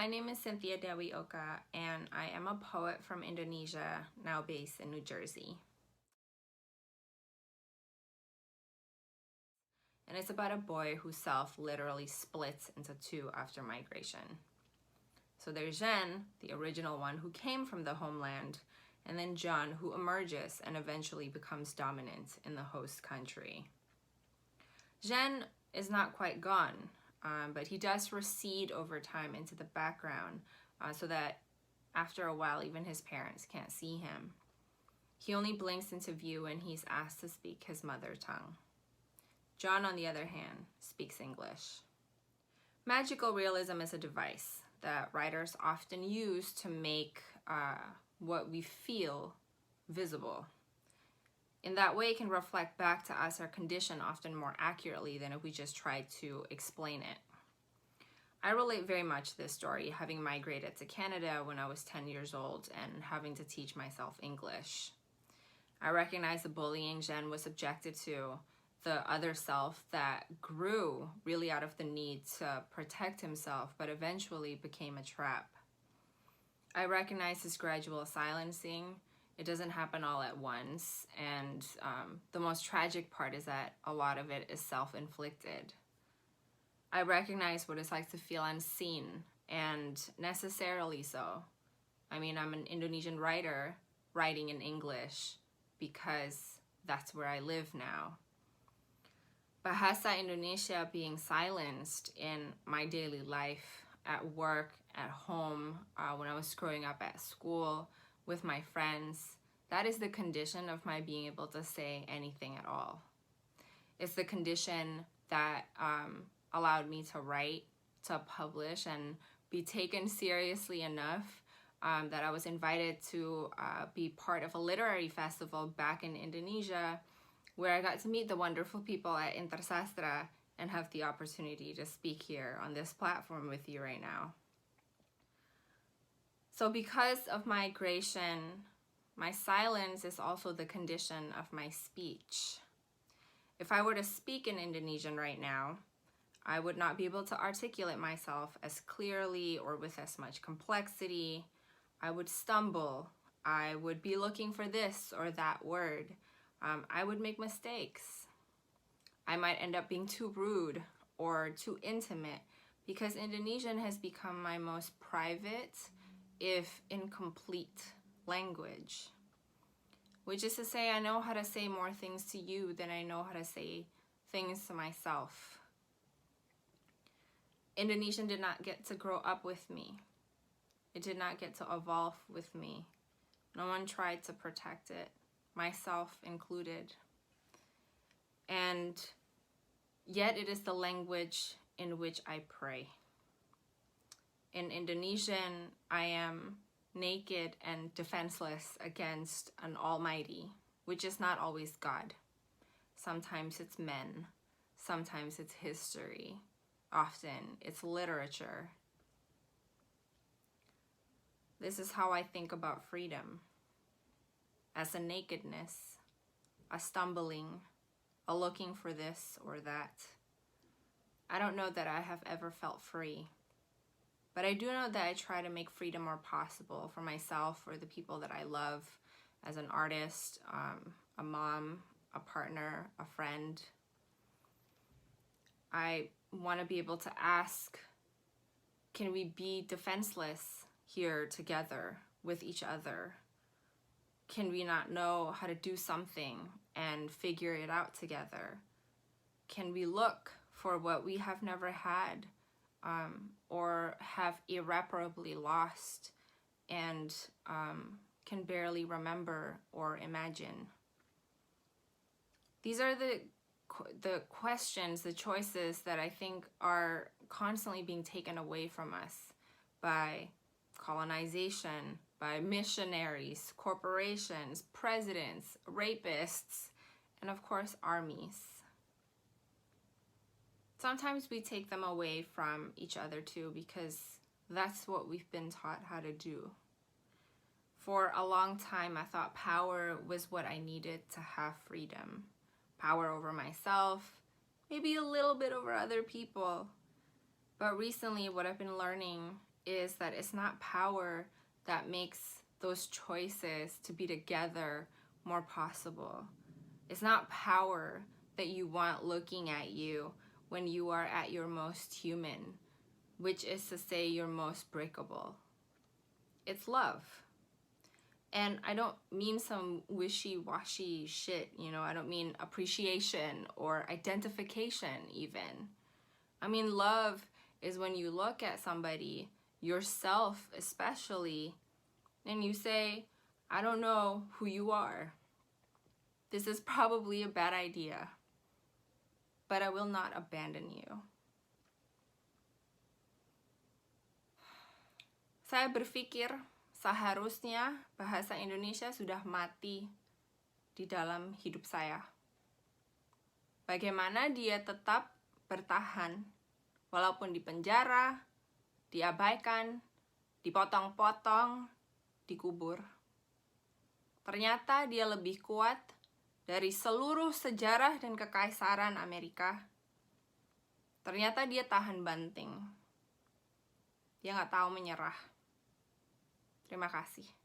My name is Cynthia Dewi Oka, and I am a poet from Indonesia, now based in New Jersey. And it's about a boy whose self literally splits into two after migration. So there's Jen, the original one who came from the homeland, and then John, who emerges and eventually becomes dominant in the host country. Jen is not quite gone, but he does recede over time into the background so that after a while even his parents can't see him. He only blinks into view when he's asked to speak his mother tongue. John, on the other hand, speaks English. Magical realism is a device that writers often use to make what we feel visible. In that way, it can reflect back to us our condition often more accurately than if we just tried to explain it. I relate very much to this story, having migrated to Canada when I was 10 years old and having to teach myself English. I recognize the bullying Jen was subjected to, the other self that grew really out of the need to protect himself, but eventually became a trap. I recognize his gradual silencing. It doesn't happen all at once, and the most tragic part is that a lot of it is self-inflicted. I recognize what it's like to feel unseen, and necessarily so. I mean, I'm an Indonesian writer writing in English because that's where I live now. Bahasa Indonesia being silenced in my daily life, at work, at home, when I was growing up at school, with my friends, that is the condition of my being able to say anything at all. It's the condition that allowed me to write, to publish, and be taken seriously enough that I was invited to be part of a literary festival back in Indonesia, where I got to meet the wonderful people at Intersastra and have the opportunity to speak here on this platform with you right now. So because of migration, my silence is also the condition of my speech. If I were to speak in Indonesian right now, I would not be able to articulate myself as clearly or with as much complexity. I would stumble. I would be looking for this or that word. I would make mistakes. I might end up being too rude or too intimate because Indonesian has become my most private, if incomplete, language. Which is to say, I know how to say more things to you than I know how to say things to myself. Indonesian did not get to grow up with me. It did not get to evolve with me. No one tried to protect it, myself included. And yet it is the language in which I pray. In Indonesian, I am naked and defenseless against an almighty, which is not always God. Sometimes it's men, sometimes it's history, often it's literature. This is how I think about freedom, as a nakedness, a stumbling, a looking for this or that. I don't know that I have ever felt free, but I do know that I try to make freedom more possible for myself or the people that I love as an artist, a mom, a partner, a friend. I want to be able to ask, can we be defenseless here together with each other? Can we not know how to do something and figure it out together? Can we look for what we have never had or have irreparably lost and can barely remember or imagine? These are the questions, the choices that I think are constantly being taken away from us by colonization, by missionaries, corporations, presidents, rapists, and of course armies. Sometimes we take them away from each other too because that's what we've been taught how to do. For a long time, I thought power was what I needed to have freedom. Power over myself, maybe a little bit over other people. But recently, what I've been learning is that it's not power that makes those choices to be together more possible. It's not power that you want looking at you when you are at your most human, which is to say your most breakable. It's love. And I don't mean some wishy-washy shit, I don't mean appreciation or identification even. I mean love is when you look at somebody, yourself especially, and you say, I don't know who you are. This is probably a bad idea, but I will not abandon you. Saya berpikir seharusnya bahasa Indonesia sudah mati di dalam hidup saya. Bagaimana dia tetap bertahan walaupun dipenjara, diabaikan, dipotong-potong, dikubur. Ternyata dia lebih kuat dari seluruh sejarah dan kekaisaran Amerika. Ternyata dia tahan banting. Dia nggak tahu menyerah. Terima kasih.